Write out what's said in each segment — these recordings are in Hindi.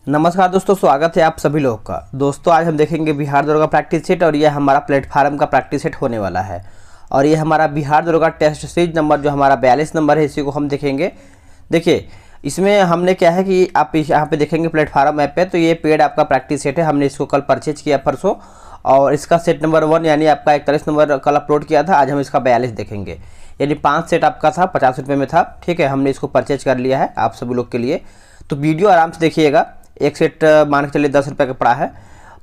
नमस्कार दोस्तों, स्वागत है आप सभी लोगों का। दोस्तों आज हम देखेंगे बिहार दरोगा प्रैक्टिस सेट और ये हमारा प्लेटफार्म का प्रैक्टिस सेट होने वाला है। और ये हमारा बिहार दरोगा टेस्ट सीरीज नंबर जो हमारा 42 नंबर है, इसी को हम देखेंगे। देखिए इसमें हमने क्या है कि आप यहाँ पे देखेंगे प्लेटफार्म ऐप पे, तो ये पेड आपका प्रैक्टिस सेट है। हमने इसको कल परचेज किया परसों, और इसका सेट नंबर 1 यानी आपका 41 नंबर कल अपलोड किया था। आज हम इसका 42 देखेंगे, यानी 5 सेट आपका था, 50 रुपये में था। ठीक है, हमने इसको परचेज कर लिया है आप सभी लोग के लिए। तो वीडियो आराम से देखिएगा। एक सेट मान के चलिए 10 रुपये का पड़ा है,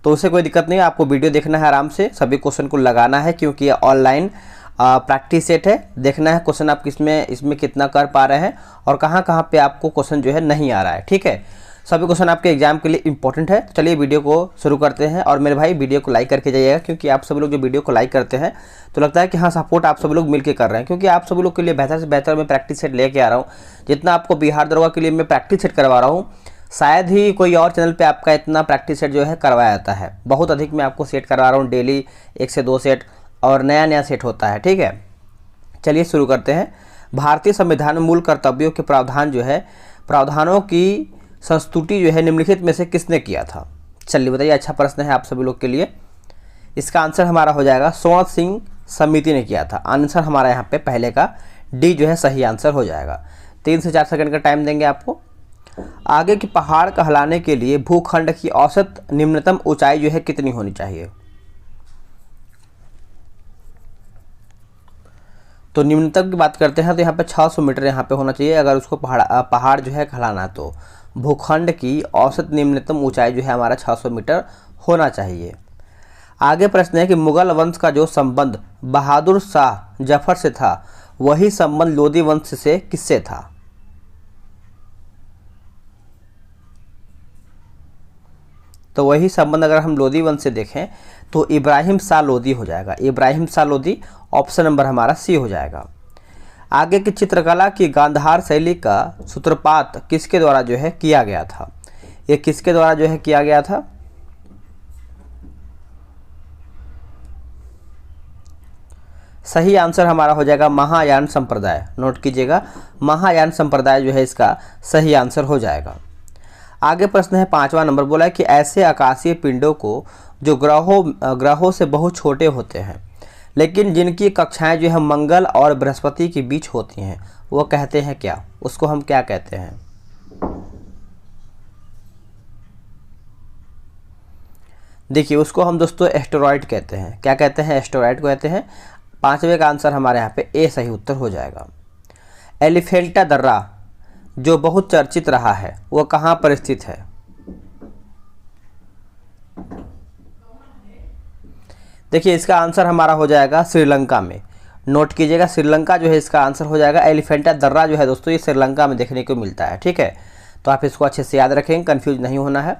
तो उससे कोई दिक्कत नहीं है। आपको वीडियो देखना है, आराम से सभी क्वेश्चन को लगाना है, क्योंकि ये ऑनलाइन प्रैक्टिस सेट है। देखना है क्वेश्चन आप इसमें कितना कर पा रहे हैं और कहाँ पे आपको क्वेश्चन जो है नहीं आ रहा है। ठीक है, सभी क्वेश्चन आपके एग्जाम के लिए इंपॉर्टेंट है। तो चलिए वीडियो को शुरू करते हैं। और मेरे भाई वीडियो को लाइक करके जाइएगा, क्योंकि आप सभी लोग जो वीडियो को लाइक करते हैं तो लगता है कि हाँ सपोर्ट आप सभी लोग मिलकर कर रहे हैं, क्योंकि आप सभी लोग के लिए बेहतर से बेहतर मैं प्रैक्टिस सेट लेके आ रहा हूँ। जितना आपको बिहार दरोगा के लिए मैं प्रैक्टिस सेट करवा रहा हूँ, शायद ही कोई और चैनल पे आपका इतना प्रैक्टिस सेट जो है करवाया जाता है। बहुत अधिक मैं आपको सेट करवा रहा हूँ, डेली 1 से 2 सेट, और नया सेट होता है। ठीक है, चलिए शुरू करते हैं। भारतीय संविधान में मूल कर्तव्यों के प्रावधान जो है, प्रावधानों की संस्तुति जो है निम्नलिखित में से किसने किया था? चलिए बताइए, अच्छा प्रश्न है आप सभी लोग के लिए। इसका आंसर हमारा हो जाएगा स्वर्ण सिंह समिति ने किया था। आंसर हमारा यहाँ पे पहले का डी जो है सही आंसर हो जाएगा। 3 से 4 सेकंड का टाइम देंगे आपको। आगे की पहाड़ कहलाने के लिए भूखंड की औसत निम्नतम ऊंचाई जो है कितनी होनी चाहिए? तो निम्नतम की बात करते हैं तो यहाँ पे 600 मीटर यहाँ पे होना चाहिए, अगर उसको पहाड़ जो है कहलाना। तो भूखंड की औसत निम्नतम ऊंचाई जो है हमारा 600 मीटर होना चाहिए। आगे प्रश्न है कि मुगल वंश का जो संबंध बहादुर शाह जफर से था, वही संबंध लोदी वंश से किससे था? तो वही संबंध अगर हम लोदी वंश से देखें तो इब्राहिम शाह लोदी हो जाएगा। इब्राहिम शाह लोदी, ऑप्शन नंबर हमारा सी हो जाएगा। आगे की चित्रकला की गांधार शैली का सूत्रपात किसके द्वारा जो है किया गया था? ये किसके द्वारा जो है किया गया था? सही आंसर हमारा हो जाएगा महायान संप्रदाय। नोट कीजिएगा, महायान संप्रदाय जो है इसका सही आंसर हो जाएगा। आगे प्रश्न है 5वां नंबर, बोला है कि ऐसे आकाशीय पिंडों को जो ग्रहों से बहुत छोटे होते हैं, लेकिन जिनकी कक्षाएं जो है मंगल और बृहस्पति के बीच होती हैं, वो कहते हैं क्या? उसको हम क्या कहते हैं? देखिए उसको हम दोस्तों एस्टेरॉयड कहते हैं। क्या कहते हैं? एस्टेरॉयड को कहते हैं। 5वें का आंसर हमारे यहाँ पे ए सही उत्तर हो जाएगा। एलिफेंटा दर्रा जो बहुत चर्चित रहा है, वो कहाँ पर स्थित है? देखिए इसका आंसर हमारा हो जाएगा श्रीलंका में। नोट कीजिएगा, श्रीलंका जो है इसका आंसर हो जाएगा। एलिफेंटा दर्रा जो है दोस्तों ये श्रीलंका में देखने को मिलता है। ठीक है, तो आप इसको अच्छे से याद रखेंगे, कंफ्यूज नहीं होना है।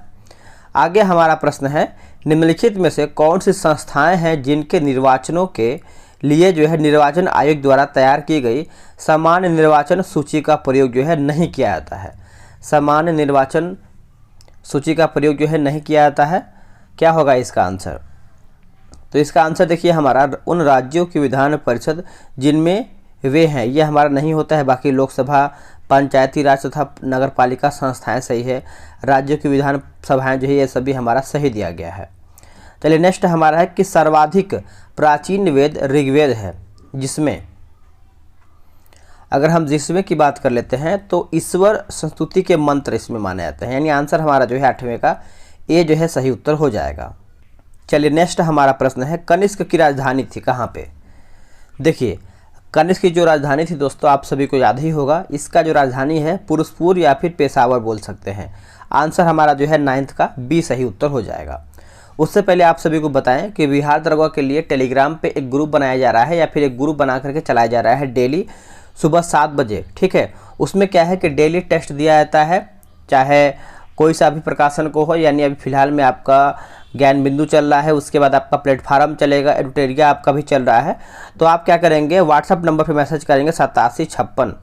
आगे हमारा प्रश्न है, निम्नलिखित में से कौन सी संस्थाएं हैं जिनके निर्वाचनों के लिए जो है निर्वाचन आयोग द्वारा तैयार की गई सामान्य निर्वाचन सूची का प्रयोग जो है नहीं किया जाता है? सामान्य निर्वाचन सूची का प्रयोग जो है नहीं किया जाता है, क्या होगा इसका आंसर? तो इसका आंसर देखिए हमारा उन राज्यों की विधान परिषद जिनमें वे हैं, ये हमारा नहीं होता है। बाकी लोकसभा, पंचायती राज तथा नगर पालिका संस्थाएँ सही है। राज्यों की विधान सभाएँ जो है ये सभी हमारा सही दिया गया है। चलिए नेक्स्ट हमारा है कि सर्वाधिक प्राचीन वेद ऋग्वेद है, जिसमें अगर हम जिसमें की बात कर लेते हैं तो ईश्वर संस्तुति के मंत्र इसमें माने जाते हैं, यानी आंसर हमारा जो है 8वें का ए जो है सही उत्तर हो जाएगा। चलिए नेक्स्ट हमारा प्रश्न है, कनिष्क की राजधानी थी कहाँ पे? देखिए कनिष्क की जो राजधानी थी दोस्तों आप सभी को याद ही होगा। इसका जो राजधानी है पुरुषपुर या फिर पेशावर बोल सकते हैं। आंसर हमारा जो है 9th का बी सही उत्तर हो जाएगा। उससे पहले आप सभी को बताएं कि बिहार दरोगा के लिए टेलीग्राम पे एक ग्रुप बनाया जा रहा है, या फिर एक ग्रुप बना करके चलाया जा रहा है डेली सुबह 7 बजे। ठीक है, उसमें क्या है कि डेली टेस्ट दिया जाता है, चाहे कोई सा भी प्रकाशन को हो। यानी अभी फिलहाल में आपका ज्ञान बिंदु चल रहा है, उसके बाद आपका प्लेटफार्म चलेगा, एडुटेरिया आपका भी चल रहा है। तो आप क्या करेंगे, व्हाट्सअप नंबर पर मैसेज करेंगे 8756,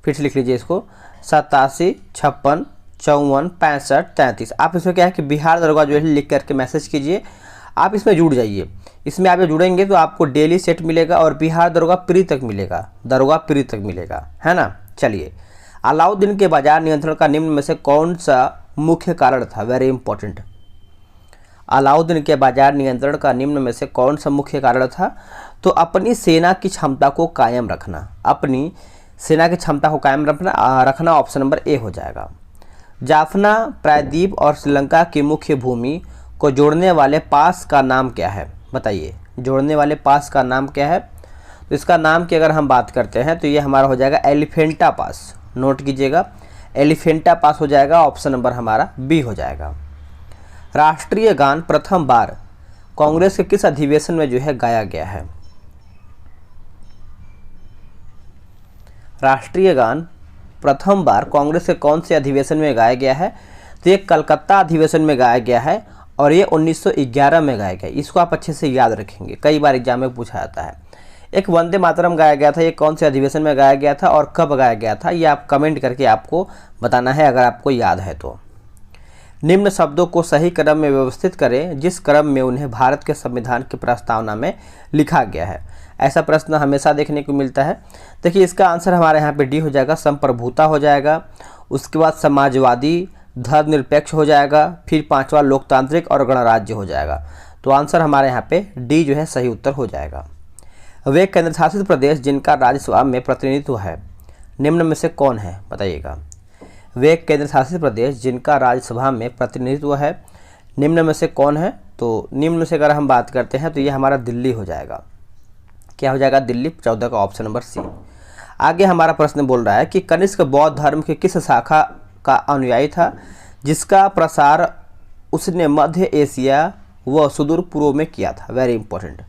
फिर से लिख लीजिए इसको, 8756 54 65 33। आप इसमें क्या है कि बिहार दरोगा जो है लिख करके मैसेज कीजिए, आप इसमें जुड़ जाइए। इसमें आप जब जुड़ेंगे तो आपको डेली सेट मिलेगा और बिहार दरोगा प्री तक मिलेगा, दरोगा प्री तक मिलेगा, है ना। चलिए अलाउद्दीन के बाजार नियंत्रण का निम्न में से कौन सा मुख्य कारण था? Very important. अलाउद्दीन के बाजार नियंत्रण का निम्न में से कौन सा मुख्य कारण था? तो अपनी सेना की क्षमता को कायम रखना। अपनी सेना की क्षमता को कायम रखना ऑप्शन नंबर ए हो जाएगा। जाफना, प्रायद्वीप और श्रीलंका की मुख्य भूमि को जोड़ने वाले पास का नाम क्या है? बताइए, जोड़ने वाले पास का नाम क्या है? तो इसका नाम की अगर हम बात करते हैं तो ये हमारा हो जाएगा एलिफेंटा पास। नोट कीजिएगा, एलिफेंटा पास हो जाएगा, ऑप्शन नंबर हमारा बी हो जाएगा। राष्ट्रीय गान प्रथम बार कांग्रेस के किस अधिवेशन में जो है गाया गया है? राष्ट्रीय गान प्रथम बार कांग्रेस के कौन से अधिवेशन में गाया गया है? तो ये कलकत्ता अधिवेशन में गाया गया है और ये 1911 में गाया गया। इसको आप अच्छे से याद रखेंगे, कई बार एग्जाम में पूछा जाता है। एक वंदे मातरम गाया गया था, ये कौन से अधिवेशन में गाया गया था और कब गाया गया था? ये आप कमेंट करके आपको बताना है अगर आपको याद है तो। निम्न शब्दों को सही क्रम में व्यवस्थित करें जिस क्रम में उन्हें भारत के संविधान की प्रस्तावना में लिखा गया है। ऐसा प्रश्न हमेशा देखने को मिलता है। देखिए, इसका आंसर हमारे यहाँ पे डी हो जाएगा, संप्रभुता हो जाएगा। उसके बाद समाजवादी, धर्मनिरपेक्ष हो जाएगा। फिर पांचवा लोकतांत्रिक और गणराज्य हो जाएगा। तो आंसर हमारे यहाँ पे डी जो है सही उत्तर हो जाएगा। वे केंद्र शासित प्रदेश जिनका राज्यसभा में प्रतिनिधित्व है, निम्न में से कौन है? बताइएगा। वे केंद्र शासित प्रदेश जिनका राज्यसभा में प्रतिनिधित्व है, निम्न में से कौन है? तो निम्न से अगर हम बात करते हैं तो ये हमारा दिल्ली हो जाएगा। क्या हो जाएगा? दिल्ली। 14 का ऑप्शन नंबर सी। आगे हमारा प्रश्न बोल रहा है कि कनिष्क बौद्ध धर्म की किस शाखा का अनुयायी था जिसका प्रसार उसने मध्य एशिया व सुदूर पूर्व में किया था? Very important.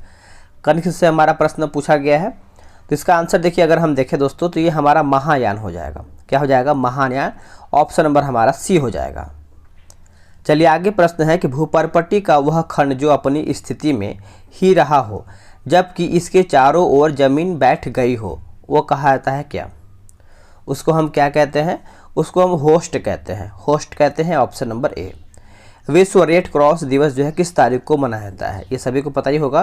कनिष्क से हमारा प्रश्न पूछा गया है। तो इसका आंसर देखिए, अगर हम देखें दोस्तों तो ये हमारा महायान हो जाएगा। क्या हो जाएगा? महायान। ऑप्शन नंबर हमारा सी हो जाएगा। चलिए आगे प्रश्न है कि भूपर्पट्टी का वह खंड जो अपनी स्थिति में ही रहा हो जबकि इसके चारों ओर जमीन बैठ गई हो, वो कहा जाता है क्या? उसको हम क्या कहते हैं? उसको हम होस्ट कहते हैं। होस्ट कहते हैं, ऑप्शन नंबर ए। विश्व रेड क्रॉस दिवस जो है किस तारीख को मनाया जाता है? ये सभी को पता ही होगा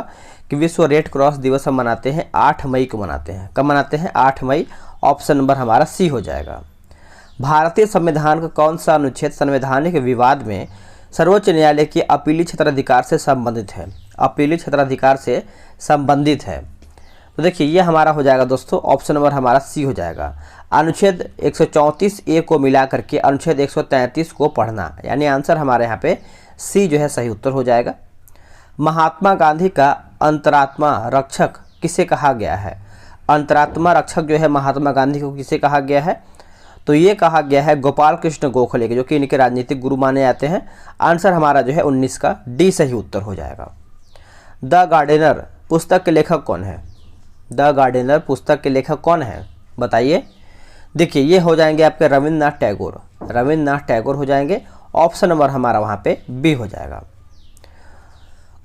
कि विश्व रेड क्रॉस दिवस हम मनाते हैं 8 मई को मनाते हैं। कब मनाते हैं? 8 मई। ऑप्शन नंबर हमारा सी हो जाएगा। भारतीय संविधान का कौन सा अनुच्छेद संवैधानिक विवाद में सर्वोच्च न्यायालय के अपीली क्षेत्राधिकार से संबंधित है? अपीली क्षेत्राधिकार से संबंधित है। तो देखिए, ये हमारा हो जाएगा दोस्तों, ऑप्शन नंबर हमारा सी हो जाएगा। अनुच्छेद 134 ए को मिला करके अनुच्छेद 133 को पढ़ना, यानी आंसर हमारे यहाँ पे सी जो है सही उत्तर हो जाएगा। महात्मा गांधी का अंतरात्मा रक्षक किसे कहा गया है? अंतरात्मा रक्षक जो है महात्मा गांधी को किसे कहा गया है? तो ये कहा गया है गोपाल कृष्ण गोखले के, जो कि इनके राजनीतिक गुरु माने जाते हैं। आंसर हमारा जो है 19 का डी सही उत्तर हो जाएगा। द गार्डनर पुस्तक के लेखक कौन है? द गार्डनर पुस्तक के लेखक कौन है? बताइए। देखिए, ये हो जाएंगे आपके रविंद्रनाथ टैगोर। रविंद्रनाथ टैगोर हो जाएंगे। ऑप्शन नंबर हमारा वहाँ पे बी हो जाएगा।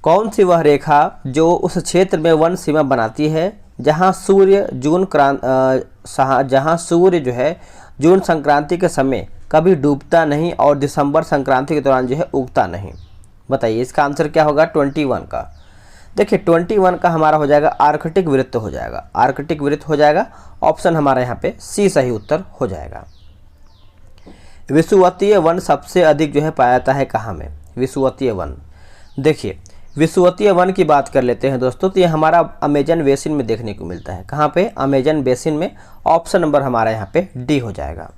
कौन सी वह रेखा जो उस क्षेत्र में वन सीमा बनाती है जहाँ सूर्य जो है जून संक्रांति के समय कभी डूबता नहीं और दिसंबर संक्रांति के दौरान जो है उगता नहीं? बताइए, इसका आंसर क्या होगा? 21 का। देखिए, 21 का हमारा हो जाएगा आर्कटिक वृत्त हो जाएगा। आर्कटिक वृत्त हो जाएगा। ऑप्शन हमारा यहाँ पे सी सही उत्तर हो जाएगा। विषुवतीय वन सबसे अधिक जो है पाया जाता है कहाँ में? विषुवतीय वन। देखिए, विषुवतीय वन की बात कर लेते हैं दोस्तों, तो ये हमारा अमेजन बेसिन में देखने को मिलता है। कहाँ पे? अमेजन बेसिन में। ऑप्शन नंबर हमारा यहाँ पे डी हो जाएगा।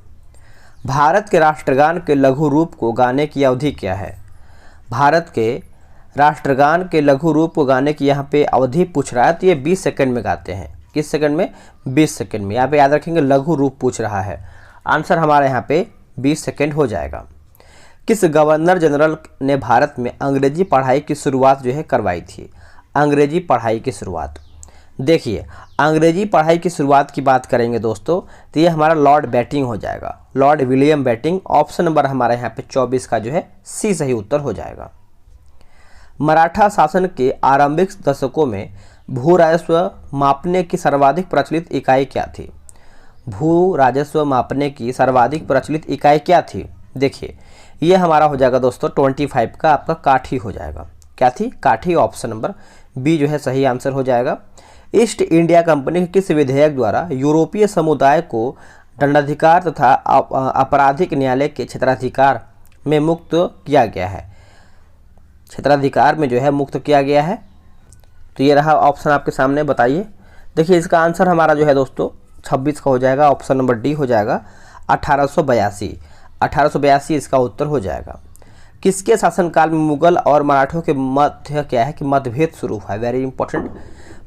भारत के राष्ट्रगान के लघु रूप को गाने की अवधि क्या है? भारत के राष्ट्रगान के लघु रूप को गाने की यहाँ पे अवधि पूछ रहा है, तो ये 20 सेकंड में गाते हैं। किस सेकंड में? 20 सेकंड में। यहाँ पे याद रखेंगे, लघु रूप पूछ रहा है। आंसर हमारे यहाँ पे 20 सेकंड हो जाएगा। किस गवर्नर जनरल ने भारत में अंग्रेजी पढ़ाई की शुरुआत जो है करवाई थी? अंग्रेजी पढ़ाई की शुरुआत। देखिए, अंग्रेजी पढ़ाई की शुरुआत की बात करेंगे दोस्तों, तो ये हमारा लॉर्ड बैटिंग हो जाएगा। Lord William batting. Option number हमारे यहाँ पे 24 का जो है सी सही उत्तर हो जाएगा। मराठा शासन के आरंभिक दशकों में भू राजस्व मापने की सर्वाधिक प्रचलित इकाई क्या थी? भू राजस्व मापने की सर्वाधिक प्रचलित इकाई क्या थी? देखिए, ये हमारा हो जाएगा दोस्तों 25 का आपका काठी हो जाएगा। क्या थी? काठी। ऑप्शन नंबर बी जो है सही आंसर हो जाएगा। ईस्ट इंडिया कंपनी के किस विधेयक द्वारा यूरोपीय समुदाय को दंडाधिकार तथा आपराधिक न्यायालय के क्षेत्राधिकार में मुक्त किया गया है। क्षेत्राधिकार में जो है मुक्त किया गया है। तो ये रहा ऑप्शन आपके सामने, बताइए। देखिए इसका आंसर हमारा जो है दोस्तों 26 का हो जाएगा, ऑप्शन नंबर डी हो जाएगा 1882। 1882 इसका उत्तर हो जाएगा। किसके शासनकाल में मुगल और मराठों के मध्य क्या है कि मतभेद शुरू हुआ है? वेरी इंपॉर्टेंट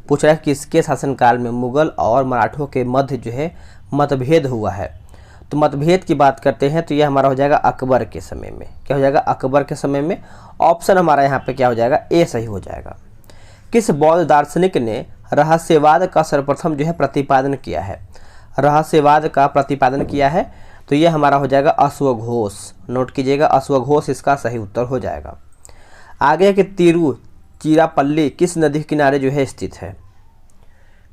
पूछ रहा है, किसके शासनकाल में मुगल और मराठों के मध्य जो है मतभेद हुआ है? तो मतभेद की बात करते हैं तो यह हमारा हो जाएगा अकबर के समय में। क्या हो जाएगा? अकबर के समय में। ऑप्शन हमारा यहाँ पे क्या हो जाएगा? ए सही हो जाएगा। किस बौद्ध दार्शनिक ने रहस्यवाद का सर्वप्रथम जो है प्रतिपादन किया है? रहस्यवाद का प्रतिपादन किया है तो यह हमारा हो जाएगा अश्वघोष। नोट कीजिएगा, अश्वघोष इसका सही उत्तर हो जाएगा। आगे है कि तिरुचिरापल्ली किस नदी के किनारे जो है स्थित है?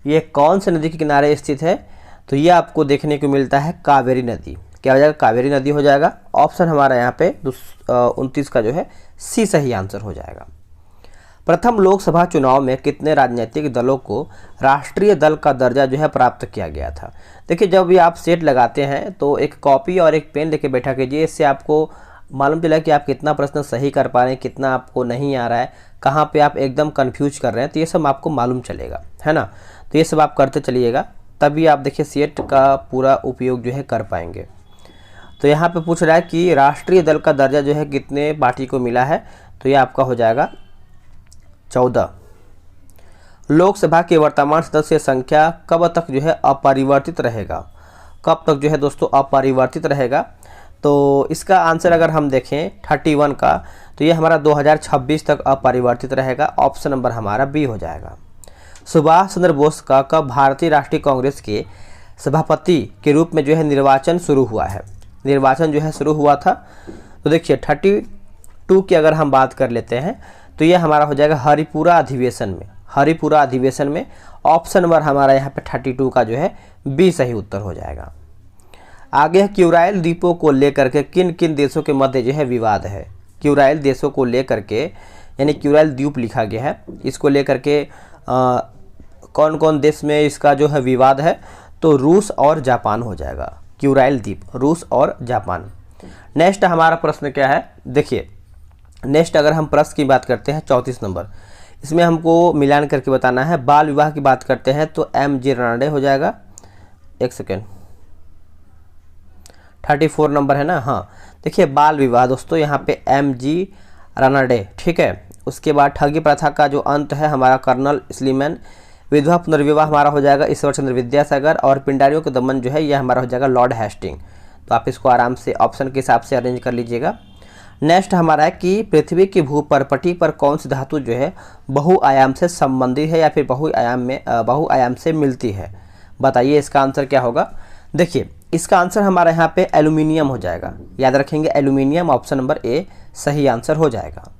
ये कौन से नदी के किनारे स्थित है? तो ये आपको देखने को मिलता है कावेरी नदी। क्या हो जाएगा? कावेरी नदी हो जाएगा। ऑप्शन हमारा यहाँ पे 29 का जो है सी सही आंसर हो जाएगा। प्रथम लोकसभा चुनाव में कितने राजनीतिक दलों को राष्ट्रीय दल का दर्जा जो है प्राप्त किया गया था? देखिए जब भी आप सेट लगाते हैं तो एक कॉपी और एक पेन लेके बैठा कीजिए, इससे आपको मालूम चला कि आप कितना प्रश्न सही कर पा रहे हैं, कितना आपको नहीं आ रहा है, कहाँ पे आप एकदम कंफ्यूज कर रहे हैं, तो ये सब आपको मालूम चलेगा, है ना। तो ये सब आप करते चलिएगा, तभी आप देखिए सेट का पूरा उपयोग जो है कर पाएंगे। तो यहाँ पे पूछ रहा है कि राष्ट्रीय दल का दर्जा जो है कितने पार्टी को मिला है? तो ये आपका हो जाएगा 14। लोकसभा के वर्तमान सदस्य संख्या कब तक जो है अपरिवर्तित रहेगा? कब तक जो है दोस्तों अपरिवर्तित रहेगा? तो इसका आंसर अगर हम देखें 31 का, तो ये हमारा 2026 तक अपरिवर्तित रहेगा। ऑप्शन नंबर हमारा बी हो जाएगा। सुभाष चंद्र बोस का कब भारतीय राष्ट्रीय कांग्रेस के सभापति के रूप में जो है निर्वाचन शुरू हुआ है? निर्वाचन जो है शुरू हुआ था, तो देखिए 32 की अगर हम बात कर लेते हैं तो ये हमारा हो जाएगा हरिपुरा अधिवेशन में। हरिपुरा अधिवेशन में ऑप्शन नंबर हमारा यहाँ पे 32 का जो है बी सही उत्तर हो जाएगा। आगे है क्यूराइल द्वीपों को लेकर के किन किन देशों के मध्य जो है विवाद है? क्यूराइल देशों को लेकर के, यानी क्यूराइल द्वीप लिखा गया है, इसको लेकर के कौन कौन देश में इसका जो है विवाद है? तो रूस और जापान हो जाएगा। क्यूराइल द्वीप, रूस और जापान। नेक्स्ट हमारा प्रश्न क्या है? देखिए नेक्स्ट अगर हम प्रश्न की बात करते हैं 34 नंबर, इसमें हमको मिलान करके बताना है। बाल विवाह की बात करते हैं तो M.G. रानडे हो जाएगा। एक सेकेंड, 34 नंबर है ना। हाँ देखिए बाल विवाह दोस्तों यहाँ पे M.G. रानडे, ठीक है। उसके बाद ठगी प्रथा का जो अंत है हमारा कर्नल स्लीमैन। विधवा पुनर्विवाह हमारा हो जाएगा ईश्वर चंद्र विद्यासागर। और पिंडारियों का दमन जो है यह हमारा हो जाएगा लॉर्ड हेस्टिंग। तो आप इसको आराम से ऑप्शन के हिसाब से अरेंज कर लीजिएगा। नेक्स्ट हमारा है कि पृथ्वी की भूपरपटी पर कौन सी धातु जो है बहुआयाम से संबंधित है या फिर बहुआयाम से मिलती है? बताइए इसका आंसर क्या होगा? देखिए इसका आंसर हमारा यहाँ पे एल्यूमिनियम हो जाएगा। याद रखेंगे एल्यूमिनियम, ऑप्शन नंबर ए सही आंसर हो जाएगा।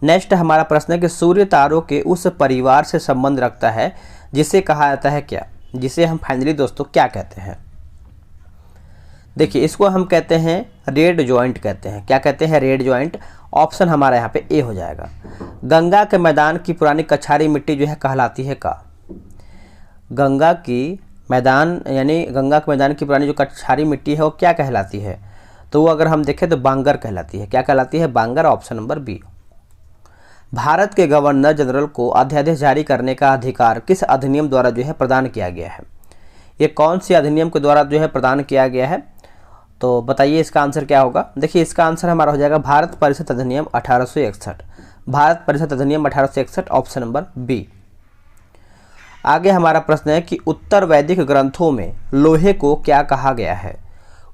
नेक्स्ट हमारा प्रश्न है कि सूर्य तारों के उस परिवार से संबंध रखता है जिसे कहा जाता है क्या? जिसे हम फाइनली दोस्तों क्या कहते हैं? देखिए इसको हम कहते हैं रेड जॉइंट कहते हैं। क्या कहते हैं? Red joint. ऑप्शन हमारा यहाँ पे ए हो जाएगा। गंगा के मैदान की पुरानी कछारी मिट्टी जो है कहलाती है का? गंगा की मैदान यानी गंगा के मैदान की पुरानी जो कछारी मिट्टी है वो क्या कहलाती है? तो वो अगर हम देखें तो बांगर कहलाती है। क्या कहलाती है? बांगर, ऑप्शन नंबर बी। भारत के गवर्नर जनरल को अध्यादेश जारी करने का अधिकार किस अधिनियम द्वारा जो है प्रदान किया गया है? ये कौन सी अधिनियम के द्वारा जो है प्रदान किया गया है? तो बताइए इसका आंसर क्या होगा? देखिए इसका आंसर हमारा हो जाएगा भारत परिषद अधिनियम 1861। भारत परिषद अधिनियम 1861, ऑप्शन नंबर बी। आगे हमारा प्रश्न है कि उत्तर वैदिक ग्रंथों में लोहे को क्या कहा गया है?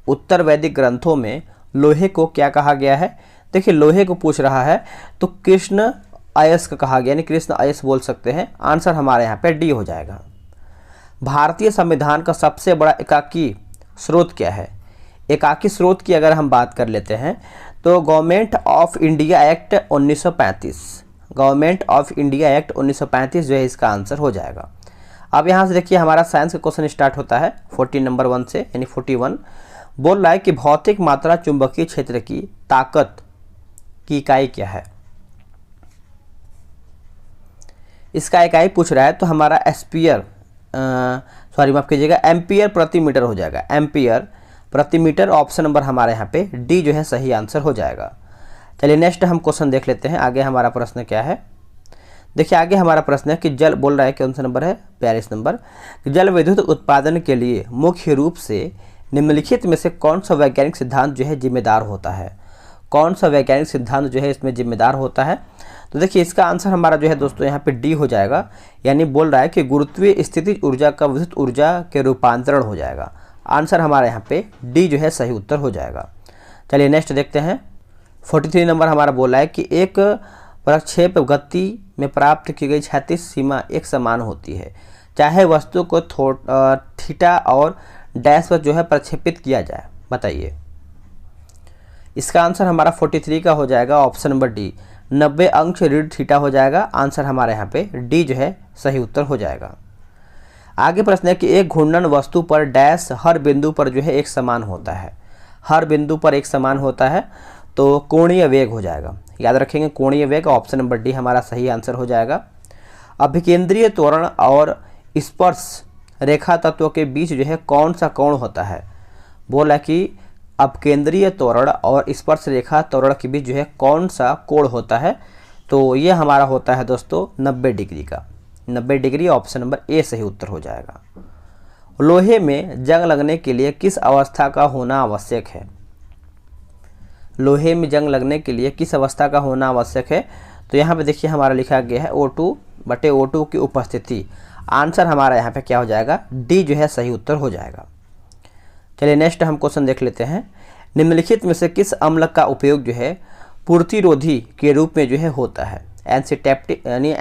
उत्तर वैदिक ग्रंथों में लोहे को क्या कहा गया है? देखिए लोहे को पूछ रहा है तो कृष्ण अयस्क कहा गया, यानी कृष्ण अयस्क बोल सकते हैं। आंसर हमारे यहाँ पे डी हो जाएगा। भारतीय संविधान का सबसे बड़ा एकाकी स्रोत क्या है? एकाकी स्रोत की अगर हम बात कर लेते हैं तो government of India act 1935। Government of India act 1935 जो है इसका आंसर हो जाएगा। अब यहाँ से देखिए हमारा साइंस का क्वेश्चन स्टार्ट होता है 40 नंबर 1 से, यानी 41। बोल रहा है कि भौतिक मात्रा चुंबकीय क्षेत्र की ताकत की इकाई क्या है? इसका इकाई पूछ रहा है तो हमारा एस्पियर सॉरी माफ कीजिएगा, एम्पियर प्रति मीटर हो जाएगा, एम्पियर प्रति मीटर। ऑप्शन नंबर हमारे यहाँ पे डी जो है सही आंसर हो जाएगा। चलिए नेक्स्ट हम क्वेश्चन देख लेते हैं, आगे हमारा प्रश्न क्या है। देखिए आगे हमारा प्रश्न है कि जल बोल रहा है, कौन सा नंबर है, 42 नंबर, कि जल विद्युत उत्पादन के लिए मुख्य रूप से निम्नलिखित में से कौन सा वैज्ञानिक सिद्धांत जो है जिम्मेदार होता है। कौन सा वैज्ञानिक सिद्धांत जो है इसमें जिम्मेदार होता है। तो देखिए इसका आंसर हमारा जो है दोस्तों यहाँ पे डी हो जाएगा, यानी बोल रहा है कि गुरुत्वीय स्थितिज ऊर्जा का विद्युत ऊर्जा के रूपांतरण हो जाएगा। आंसर हमारे यहाँ पे डी जो है सही उत्तर हो जाएगा। चलिए नेक्स्ट देखते हैं। 43 नंबर हमारा बोला है कि एक प्रक्षेप गति में प्राप्त की गई क्षैतिज सीमा एक समान होती है, चाहे वस्तु को थीटा और डैश पर जो है प्रक्षेपित किया जाए। बताइए इसका आंसर हमारा 43 का हो जाएगा, ऑप्शन नंबर डी, 90 अंश ऋण थीटा हो जाएगा। आंसर हमारे यहाँ पे डी जो है सही उत्तर हो जाएगा। आगे प्रश्न है कि एक घूर्णन वस्तु पर डैश हर बिंदु पर जो है एक समान होता है, हर बिंदु पर एक समान होता है, तो कोणीय वेग हो जाएगा। याद रखेंगे कोणीय वेग, ऑप्शन नंबर डी हमारा सही आंसर हो जाएगा। अभिकेंद्रीय त्वरण और स्पर्श रेखा तत्व के बीच जो है कौन सा कोण होता है। बोला कि अपकेंद्रीय त्वरण और स्पर्श रेखा त्वरण के बीच जो है कौन सा कोण होता है, तो ये हमारा होता है दोस्तों 90 डिग्री का, 90 डिग्री। ऑप्शन नंबर ए सही उत्तर हो जाएगा। लोहे में जंग लगने के लिए किस अवस्था का होना आवश्यक है। लोहे में जंग लगने के लिए किस अवस्था का होना आवश्यक है, तो यहाँ पे देखिए हमारा लिखा गया है O2/O2 की उपस्थिति। आंसर हमारा यहाँ पे क्या हो जाएगा, डी जो है सही उत्तर हो जाएगा। चलिए नेक्स्ट हम क्वेश्चन देख लेते हैं। निम्नलिखित में से किस अम्ल का उपयोग जो है पूर्तिरोधी के रूप में जो है होता है। एंटीसेप्टिक यानी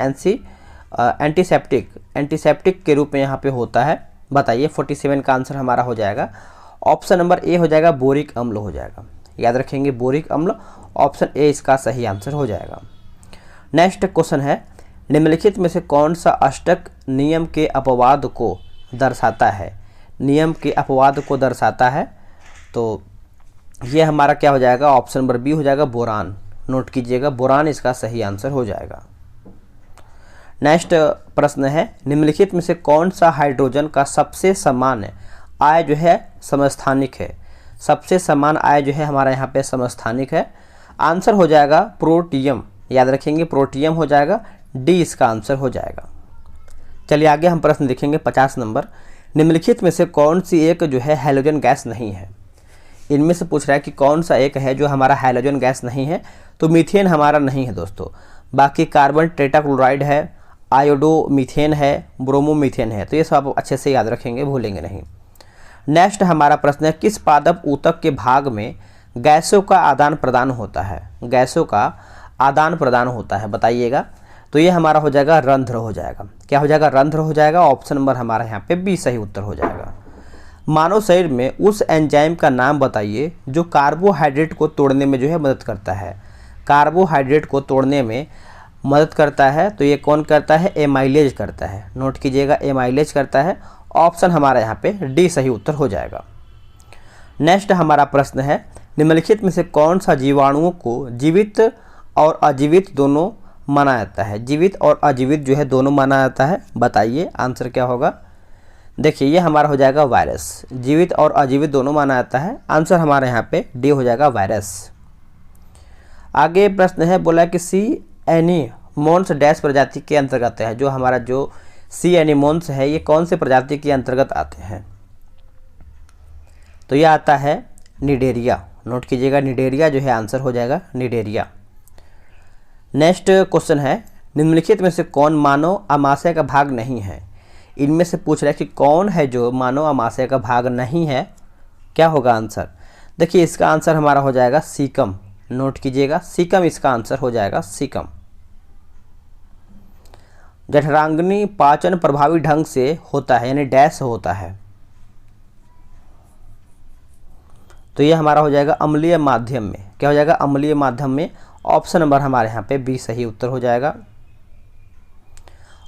एंटीसेप्टिक के रूप में यहाँ पे होता है। बताइए 47 का आंसर हमारा हो जाएगा, ऑप्शन नंबर ए हो जाएगा, बोरिक अम्ल हो जाएगा। याद रखेंगे बोरिक अम्ल, ऑप्शन ए इसका सही आंसर हो जाएगा। नेक्स्ट क्वेश्चन है, निम्नलिखित में से कौन सा अष्टक नियम के अपवाद को दर्शाता है। नियम के अपवाद को दर्शाता है, तो ये हमारा क्या हो जाएगा, ऑप्शन नंबर बी हो जाएगा, बोरान। नोट कीजिएगा, बोरान इसका सही आंसर हो जाएगा। नेक्स्ट प्रश्न है, निम्नलिखित में से कौन सा हाइड्रोजन का सबसे समान आय जो है समस्थानिक है। सबसे समान आय जो है हमारा यहाँ पे समस्थानिक है। आंसर हो जाएगा प्रोटियम। याद रखेंगे प्रोटियम हो जाएगा, डी इसका आंसर हो जाएगा। चलिए आगे हम प्रश्न देखेंगे 50 नंबर। निम्नलिखित में से कौन सी एक जो है हैलोजन गैस नहीं है। इनमें से पूछ रहा है कि कौन सा एक है जो हमारा हैलोजन गैस नहीं है, तो मीथेन हमारा नहीं है दोस्तों। बाकी कार्बन टेट्राक्लोराइड है, आयोडो मीथेन है, ब्रोमोमीथेन है, तो ये सब आप अच्छे से याद रखेंगे, भूलेंगे नहीं। नेक्स्ट हमारा प्रश्न है, किस पादप ऊतक के भाग में गैसों का आदान प्रदान होता है। गैसों का आदान प्रदान होता है, बताइएगा। तो ये हमारा हो जाएगा रंध्र हो जाएगा। क्या हो जाएगा, रंध्र हो जाएगा। ऑप्शन नंबर हमारा यहाँ पे बी सही उत्तर हो जाएगा। मानव शरीर में उस एंजाइम का नाम बताइए जो कार्बोहाइड्रेट को तोड़ने में जो है मदद करता है। कार्बोहाइड्रेट को तोड़ने में मदद करता है, तो ये कौन करता है, एमाइलेज करता है। नोट कीजिएगा, एमाइलेज करता है। ऑप्शन हमारा यहाँ पे डी सही उत्तर हो जाएगा। नेक्स्ट हमारा प्रश्न है, निम्नलिखित में से कौन सा जीवाणुओं को जीवित और अजीवित दोनों माना जाता है। जीवित और अजीवित जो है दोनों माना जाता है, बताइए आंसर क्या होगा। देखिए ये हमारा हो जाएगा वायरस। जीवित और अजीवित दोनों माना जाता है, आंसर हमारे यहाँ पे डी हो जाएगा, वायरस। आगे प्रश्न है, बोला कि सी एनीमोन्स डैश प्रजाति के अंतर्गत है। जो हमारा जो सी एनीमोन्स है ये कौन से प्रजाति के अंतर्गत आते हैं, तो ये आता है निडेरिया। नोट कीजिएगा, निडेरिया जो है आंसर हो जाएगा, निडेरिया। नेक्स्ट क्वेश्चन है, निम्नलिखित में से कौन मानव आमाशय का भाग नहीं है। इनमें से पूछ रहा है कि कौन है जो मानव आमाशय का भाग नहीं है, क्या होगा आंसर। देखिए इसका आंसर हमारा हो जाएगा सीकम। नोट कीजिएगा, सीकम इसका आंसर हो जाएगा, सीकम। जठरांगनी पाचन प्रभावी ढंग से होता है, यानी डैश होता है, तो ये हमारा हो जाएगा अम्लीय माध्यम में। क्या हो जाएगा, अम्लीय माध्यम में। ऑप्शन नंबर हमारे यहाँ पे बी सही उत्तर हो जाएगा।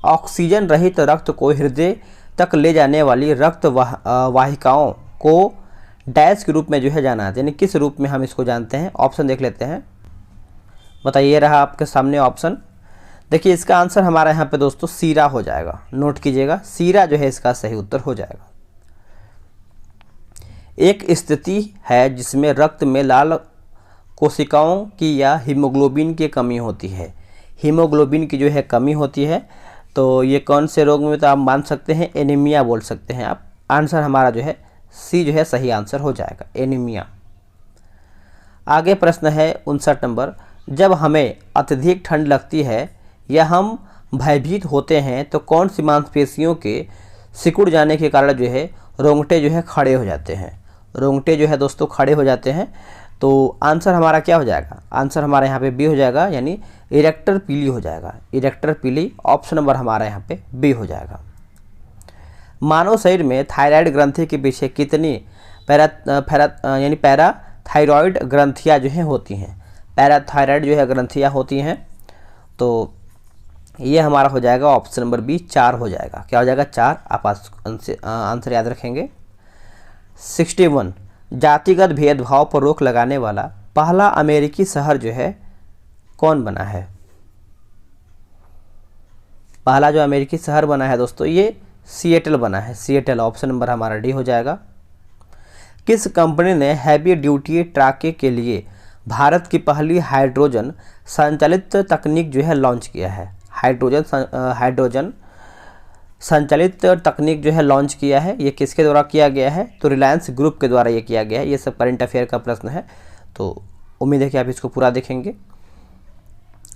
ऑक्सीजन रहित रक्त को हृदय तक ले जाने वाली रक्त वाहिकाओं को डैश के रूप में जो है जाना है, यानी किस रूप में हम इसको जानते हैं। ऑप्शन देख लेते हैं, बताइए, रहा आपके सामने ऑप्शन। देखिए इसका आंसर हमारा यहाँ पे दोस्तों सीरा हो जाएगा, नोट कीजिएगा, सीरा जो है इसका सही उत्तर हो जाएगा। एक स्थिति है जिसमें रक्त में लाल कोशिकाओं की या हीमोग्लोबिन की कमी होती है। हीमोग्लोबिन की जो है कमी होती है, तो ये कौन से रोग में, तो आप मान सकते हैं एनीमिया बोल सकते हैं आप। आंसर हमारा जो है सी जो है सही आंसर हो जाएगा, एनीमिया। आगे प्रश्न है 59 नंबर, जब हमें अत्यधिक ठंड लगती है या हम भयभीत होते हैं तो कौन सी मांसपेशियों के सिकुड़ जाने के कारण जो है रोंगटे जो है खड़े हो जाते हैं। रोंगटे जो है दोस्तों खड़े हो जाते हैं, तो आंसर हमारा क्या हो जाएगा, आंसर हमारा यहाँ पे बी हो जाएगा, यानी इरेक्टर पीली हो जाएगा, इरेक्टर पीली। ऑप्शन नंबर हमारा यहाँ पे बी हो जाएगा। मानव शरीर में थायराइड ग्रंथि के पीछे कितनी यानी पैराथायरॉयड ग्रंथियाँ जो हैं होती हैं। पैराथायरॉयड जो है ग्रंथियाँ होती हैं, तो ये हमारा हो जाएगा ऑप्शन नंबर बी 4 हो जाएगा। क्या हो जाएगा 4, आप आंसर याद रखेंगे। 61, जातिगत भेदभाव पर रोक लगाने वाला पहला अमेरिकी शहर जो है कौन बना है। पहला जो अमेरिकी शहर बना है दोस्तों ये सिएटल बना है, सिएटल। ऑप्शन नंबर हमारा डी हो जाएगा। किस कंपनी ने हैवी ड्यूटी ट्रक के लिए भारत की पहली हाइड्रोजन संचालित तकनीक जो है लॉन्च किया है। हाइड्रोजन संचालित तकनीक जो है लॉन्च किया है, ये किसके द्वारा किया गया है, तो रिलायंस ग्रुप के द्वारा ये किया गया है। ये सब करंट अफेयर का प्रश्न है, तो उम्मीद है कि आप इसको पूरा देखेंगे।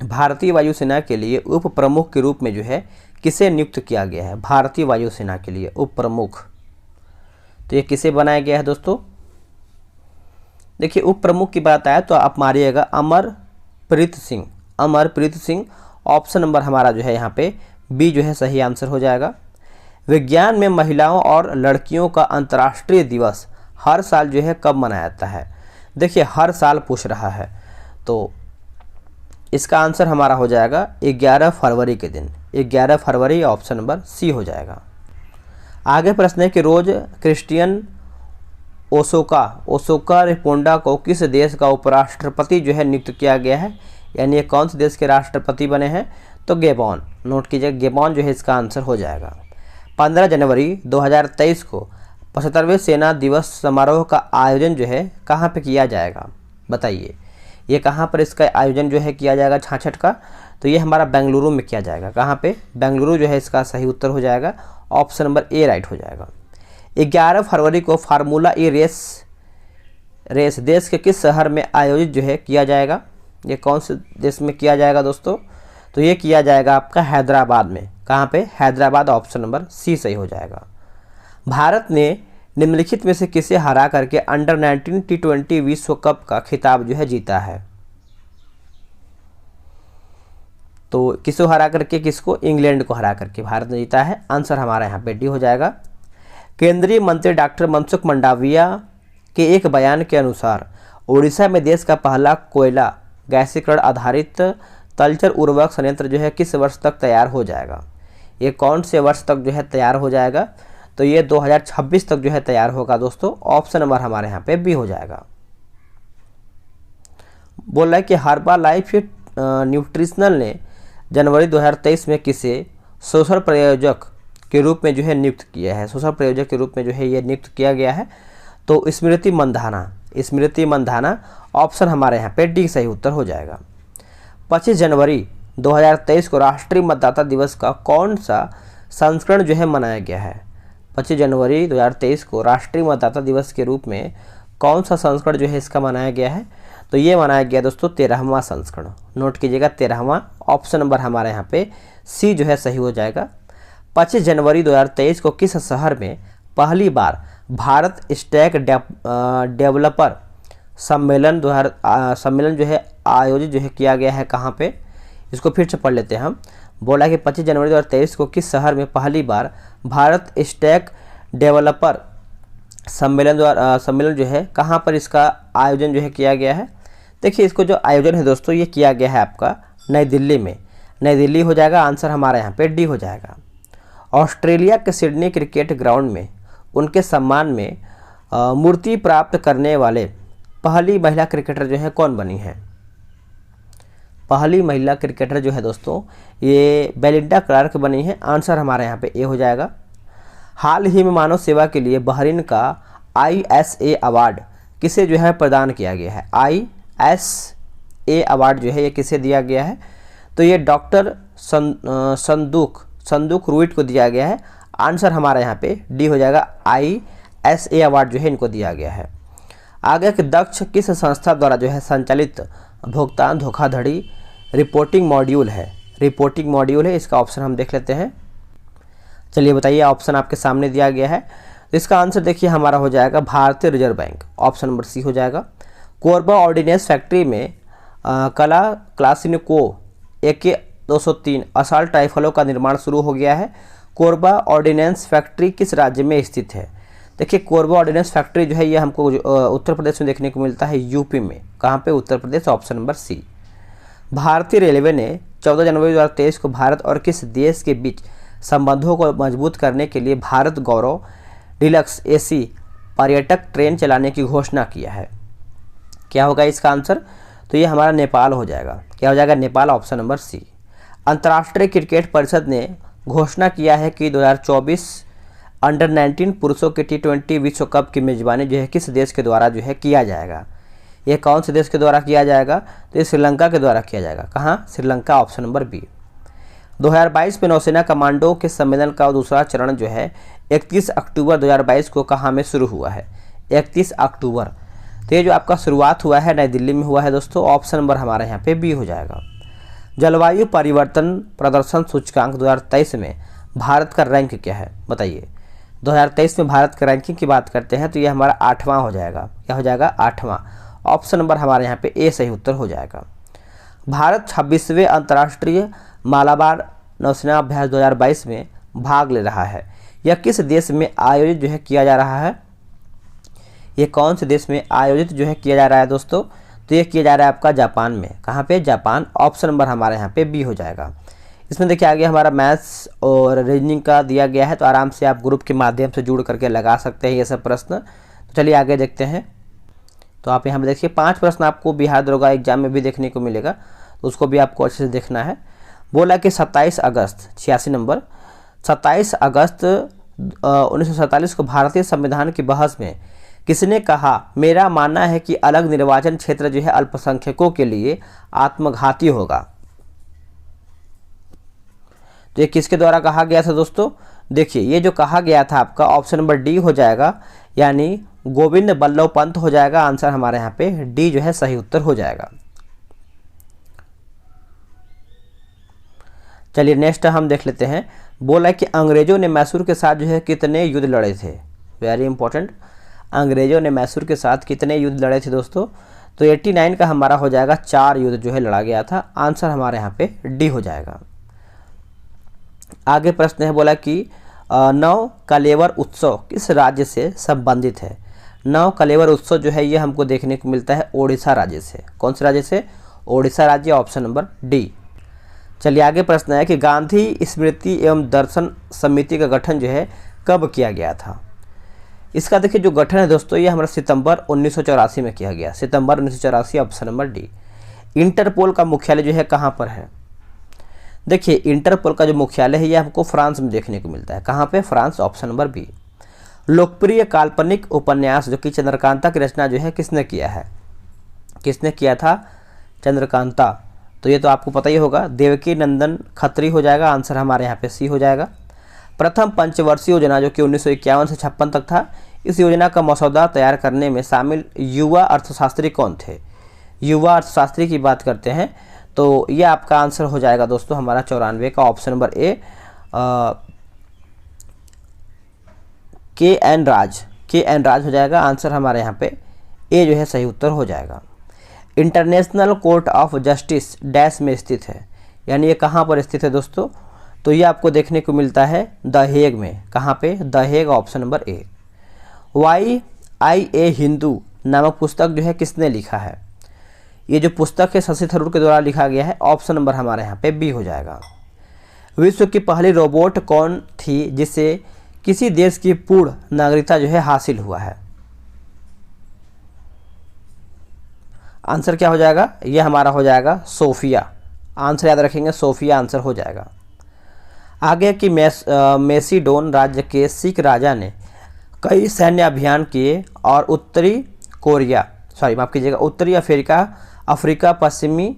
भारतीय वायुसेना के लिए उप प्रमुख के रूप में जो है किसे नियुक्त किया गया है। भारतीय वायुसेना के लिए उप प्रमुख, तो ये किसे बनाया गया है दोस्तों। देखिए उप प्रमुख की बात आए तो आप मारिएगा अमरप्रीत सिंह, अमरप्रीत सिंह। ऑप्शन नंबर हमारा जो है यहाँ पे बी जो है सही आंसर हो जाएगा। विज्ञान में महिलाओं और लड़कियों का अंतर्राष्ट्रीय दिवस हर साल जो है कब मनाया जाता है। देखिए हर साल पूछ रहा है, तो इसका आंसर हमारा हो जाएगा 11 फरवरी के दिन, 11 फरवरी। ऑप्शन नंबर सी हो जाएगा। आगे प्रश्न है कि रोज क्रिस्टियन ओसोका रिपोंडा को किस देश का उपराष्ट्रपति जो है नियुक्त किया गया है, यानी ये कौन से देश के राष्ट्रपति बने हैं, तो गेबॉन। नोट कीजिए गेबॉन जो है इसका आंसर हो जाएगा। 15 जनवरी 2023 को 75वें सेना दिवस समारोह का आयोजन जो है कहाँ पे किया जाएगा, बताइए। ये कहाँ पर इसका आयोजन जो है किया जाएगा 66 का, तो ये हमारा बेंगलुरु में किया जाएगा। कहाँ पे, बेंगलुरु जो है इसका सही उत्तर हो जाएगा। ऑप्शन नंबर ए राइट हो जाएगा। 11 फरवरी को फार्मूला ई रेस देश के किस शहर में आयोजित जो है किया जाएगा। ये कौन से देश में किया जाएगा दोस्तों, तो ये किया जाएगा आपका हैदराबाद में। कहाँ पे, हैदराबाद। ऑप्शन नंबर सी सही हो जाएगा। भारत ने निम्नलिखित में से किसे हरा करके अंडर 19 T20 विश्व कप का खिताब जो है जीता है। तो किसको हरा करके, किसको, इंग्लैंड को हरा करके भारत ने जीता है। आंसर हमारा यहाँ पे डी हो जाएगा। केंद्रीय मंत्री डॉक्टर मनसुख मंडाविया के एक बयान के अनुसार उड़ीसा में देश का पहला कोयला गैसीकरण आधारित तलचर उर्वरक संयंत्र जो है किस वर्ष तक तैयार हो जाएगा। ये कौन से वर्ष तक जो है तैयार हो जाएगा, तो ये 2026 तक जो है तैयार होगा दोस्तों। ऑप्शन नंबर हमारे यहाँ पे बी हो जाएगा। बोल रहा है कि हर्बालाइफ न्यूट्रिशनल ने जनवरी 2023 में किसे सोशल प्रायोजक के रूप में जो है नियुक्त किया है। सोशल प्रायोजक के रूप में जो है ये नियुक्त किया गया है, तो स्मृति मंधाना, स्मृति मंधाना। ऑप्शन हमारे यहाँ पे डी सही उत्तर हो जाएगा। 25 जनवरी 2023 को राष्ट्रीय मतदाता दिवस का कौन सा संस्करण जो है मनाया गया है। 25 जनवरी 2023 को राष्ट्रीय मतदाता दिवस के रूप में कौन सा संस्करण जो है इसका मनाया गया है, तो ये मनाया गया दोस्तों 13वां संस्करण। नोट कीजिएगा 13वां। ऑप्शन नंबर हमारे यहाँ पे सी जो है सही हो जाएगा। 25 जनवरी 2023 को किस शहर में पहली बार भारत स्टैक डेवलपर सम्मेलन जो है आयोजित जो है किया गया है। कहाँ पे, इसको फिर से पढ़ लेते हैं हम। बोला कि 25 जनवरी 2023 को किस शहर में पहली बार भारत स्टैक डेवलपर सम्मेलन जो है कहाँ पर इसका आयोजन जो है किया गया है। देखिए इसको जो आयोजन है दोस्तों ये किया गया है आपका नई दिल्ली में, नई दिल्ली हो जाएगा। आंसर हमारा यहाँ पे डी हो जाएगा। ऑस्ट्रेलिया के सिडनी क्रिकेट ग्राउंड में उनके सम्मान में मूर्ति प्राप्त करने वाले पहली महिला क्रिकेटर जो है कौन बनी है। पहली महिला क्रिकेटर जो है दोस्तों ये बेलिंडा क्लार्क बनी है। आंसर हमारे यहाँ पे ए हो जाएगा। हाल ही में मानव सेवा के लिए बहरीन का ISA अवार्ड किसे जो है प्रदान किया गया है। ISA अवार्ड जो है ये किसे दिया गया है, तो ये डॉक्टर संदूक रुइट को दिया गया है। आंसर हमारा यहाँ पे डी हो जाएगा। ISA अवार्ड जो है इनको दिया गया है। आगे कि दक्ष किस संस्था द्वारा जो है संचालित भुगतान धोखाधड़ी रिपोर्टिंग मॉड्यूल है। रिपोर्टिंग मॉड्यूल है, इसका ऑप्शन हम देख लेते हैं। चलिए बताइए, ऑप्शन आपके सामने दिया गया है। तो इसका आंसर देखिए हमारा हो जाएगा भारतीय reserve bank, option number C हो जाएगा। कोरबा ऑर्डिनेंस फैक्ट्री में कला क्लासिनको AK 203 असॉल्ट राइफलों का निर्माण शुरू हो गया है। कोरबा ऑर्डिनेंस फैक्ट्री किस राज्य में स्थित है। देखिए कोरबा ऑर्डिनेंस फैक्ट्री जो है ये हमको उत्तर प्रदेश में देखने को मिलता है, यूपी में। कहाँ पे, उत्तर प्रदेश, ऑप्शन नंबर सी। भारतीय रेलवे ने 14 जनवरी 2023 को भारत और किस देश के बीच संबंधों को मजबूत करने के लिए भारत गौरव डिलक्स AC पर्यटक ट्रेन चलाने की घोषणा किया है। क्या होगा इसका आंसर, तो ये हमारा नेपाल हो जाएगा। क्या हो जाएगा, नेपाल, ऑप्शन नंबर सी। अंतर्राष्ट्रीय क्रिकेट परिषद ने घोषणा किया है कि 2024 अंडर 19 पुरुषों के T20 विश्व कप की मेजबानी जो है किस देश के द्वारा जो है किया जाएगा। ये कौन से देश के द्वारा किया जाएगा, तो ये श्रीलंका के द्वारा किया जाएगा। कहाँ, श्रीलंका, ऑप्शन नंबर बी। 2022 में नौसेना कमांडो के सम्मेलन का दूसरा चरण जो है 31 अक्टूबर 2022 को कहाँ में शुरू हुआ है। 31 अक्टूबर, तो ये जो आपका शुरुआत हुआ है नई दिल्ली में हुआ है दोस्तों। ऑप्शन नंबर हमारे यहाँ पे बी हो जाएगा। जलवायु परिवर्तन प्रदर्शन सूचकांक 2023 में भारत का रैंक क्या है, बताइए। 2023 में भारत का रैंकिंग की बात करते हैं तो ये हमारा 8वां हो जाएगा। क्या हो जाएगा, 8वां, ऑप्शन नंबर हमारे यहाँ पे ए सही उत्तर हो जाएगा। भारत 26वें अंतर्राष्ट्रीय मालाबार नौसेना अभ्यास 2022 में भाग ले रहा है। यह किस देश में आयोजित जो है किया जा रहा है, ये कौन से देश में आयोजित जो है किया जा रहा है दोस्तों, तो ये किया जा रहा है आपका जापान में। कहाँ पे, जापान, ऑप्शन नंबर हमारे यहाँ पे बी हो जाएगा। इसमें देखिए आगे हमारा मैथ्स और रीजनिंग का दिया गया है, तो आराम से आप ग्रुप के माध्यम से जुड़ करके लगा सकते हैं ये सब प्रश्न। तो चलिए आगे देखते हैं। तो आप यहाँ पे देखिए 5 प्रश्न आपको बिहार दरोगा एग्जाम में भी देखने को मिलेगा, तो उसको भी आपको अच्छे से देखना है। बोला कि 27 अगस्त 86 नंबर 27 अगस्त 1947 को भारतीय संविधान की बहस में किसने कहा, मेरा मानना है कि अलग निर्वाचन क्षेत्र जो है अल्पसंख्यकों के लिए आत्मघाती होगा। तो ये किसके द्वारा कहा गया था दोस्तों, देखिए ये जो कहा गया था आपका ऑप्शन नंबर डी हो जाएगा, यानी गोविंद बल्लभ पंत हो जाएगा। आंसर हमारे यहाँ पे डी जो है सही उत्तर हो जाएगा। चलिए नेक्स्ट हम देख लेते हैं। बोला कि अंग्रेजों ने मैसूर के साथ जो है कितने युद्ध लड़े थे, वेरी इंपॉर्टेंट। अंग्रेजों ने मैसूर के साथ कितने युद्ध लड़े थे दोस्तों, तो 89 का हमारा हो जाएगा 4 युद्ध जो है लड़ा गया था। आंसर हमारे यहाँ पे डी हो जाएगा। आगे प्रश्न है, बोला कि नव कलेवर उत्सव किस राज्य से संबंधित है। नव कलेवर उत्सव जो है ये हमको देखने को मिलता है ओडिशा राज्य से। कौन से राज्य से, ओडिशा राज्य, ऑप्शन नंबर डी। चलिए आगे प्रश्न है कि गांधी स्मृति एवं दर्शन समिति का गठन जो है कब किया गया था। इसका देखिए जो गठन है दोस्तों ये हमारा सितंबर 1984 में किया गया, सितंबर 1984, ऑप्शन नंबर डी। इंटरपोल का मुख्यालय जो है कहाँ पर है, देखिए इंटरपोल का जो मुख्यालय है ये हमको फ्रांस में देखने को मिलता है। कहाँ पे, फ्रांस, ऑप्शन नंबर बी। लोकप्रिय काल्पनिक उपन्यास जो कि चंद्रकांता की रचना जो है किसने किया है, किसने किया था, चंद्रकांता। तो ये तो आपको पता ही होगा, देवकी नंदन खत्री हो जाएगा। आंसर हमारे यहाँ पे सी हो जाएगा। प्रथम पंचवर्षीय योजना जो कि 1951 से 56 तक था, इस योजना का मसौदा तैयार करने में शामिल युवा अर्थशास्त्री कौन थे। युवा अर्थशास्त्री की बात करते हैं तो ये आपका आंसर हो जाएगा दोस्तों हमारा 94 का, ऑप्शन नंबर ए, KN राज हो जाएगा। आंसर हमारे यहाँ पे ए जो है सही उत्तर हो जाएगा। International court of justice dash में स्थित है, यानी ये कहाँ पर स्थित है दोस्तों, तो ये आपको देखने को मिलता है द हेग में। कहाँ पे, the Hague, option number A. YIA Hindu नामक पुस्तक जो है किसने लिखा है, ये जो पुस्तक है शशि थरूर के द्वारा लिखा गया है। ऑप्शन नंबर हमारे यहाँ पे बी हो जाएगा। विश्व की पहली रोबोट कौन थी जिसे किसी देश की पूर्ण नागरिकता जो है हासिल हुआ है। आंसर क्या हो जाएगा, ये हमारा हो जाएगा सोफिया। आंसर याद रखेंगे सोफिया आंसर हो जाएगा। आगे कि मेसिडोन राज्य के सिख राजा ने कई सैन्य अभियान किए और उत्तरी अफ्रीका, पश्चिमी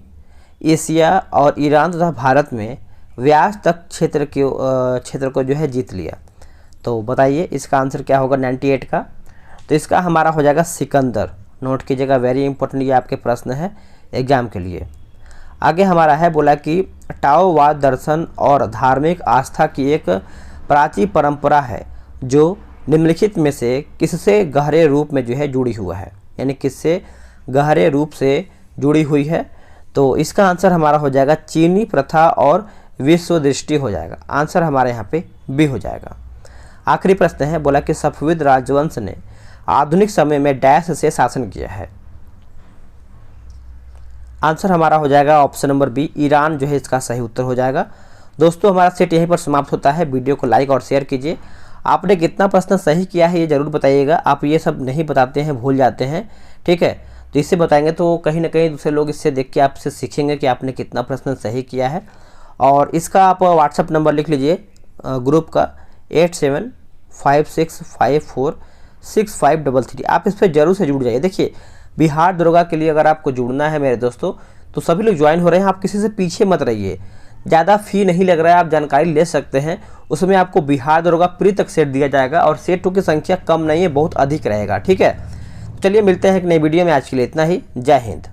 एशिया और ईरान तथा भारत में व्यास तक क्षेत्र को जो है जीत लिया। तो बताइए इसका आंसर क्या होगा 98 का। तो इसका हमारा हो जाएगा सिकंदर। नोट कीजिएगा, वेरी इंपॉर्टेंट ये आपके प्रश्न है एग्जाम के लिए। आगे हमारा है बोला कि टाओवाद दर्शन और धार्मिक आस्था की एक प्राचीन परंपरा है जो निम्नलिखित में से किससे गहरे रूप में जो है जुड़ी हुआ है, यानी किससे गहरे रूप से जुड़ी हुई है। तो इसका आंसर हमारा हो जाएगा चीनी प्रथा और विश्व दृष्टि हो जाएगा। आंसर हमारे यहाँ पे बी हो जाएगा। आखिरी प्रश्न है बोला कि सफविद राजवंश ने आधुनिक समय में डैश से शासन किया है। आंसर हमारा हो जाएगा ऑप्शन नंबर बी, ईरान जो है इसका सही उत्तर हो जाएगा। दोस्तों हमारा सेट यहीं पर समाप्त होता है। वीडियो को लाइक और शेयर कीजिए। आपने कितना प्रश्न सही किया है ये जरूर बताइएगा। आप ये सब नहीं बताते हैं, भूल जाते हैं, ठीक है। तो इससे बताएंगे तो कहीं ना कहीं दूसरे लोग इससे देख के आपसे सीखेंगे कि आपने कितना प्रश्न सही किया है। और इसका आप व्हाट्सअप नंबर लिख लीजिए ग्रुप का 8756546533। आप इस पर जरूर से जुड़ जाइए। देखिए बिहार दरोगा के लिए अगर आपको जुड़ना है मेरे दोस्तों तो सभी लोग ज्वाइन हो रहे हैं। आप किसी से पीछे मत रहिए, ज़्यादा फ़ी नहीं लग रहा है, आप जानकारी ले सकते हैं। उसमें आपको बिहार दरोगा प्री तक सेट दिया जाएगा और सेटों की संख्या कम नहीं है, बहुत अधिक रहेगा, ठीक है। चलिए मिलते हैं एक नई वीडियो में। आज के लिए इतना ही। जय हिंद।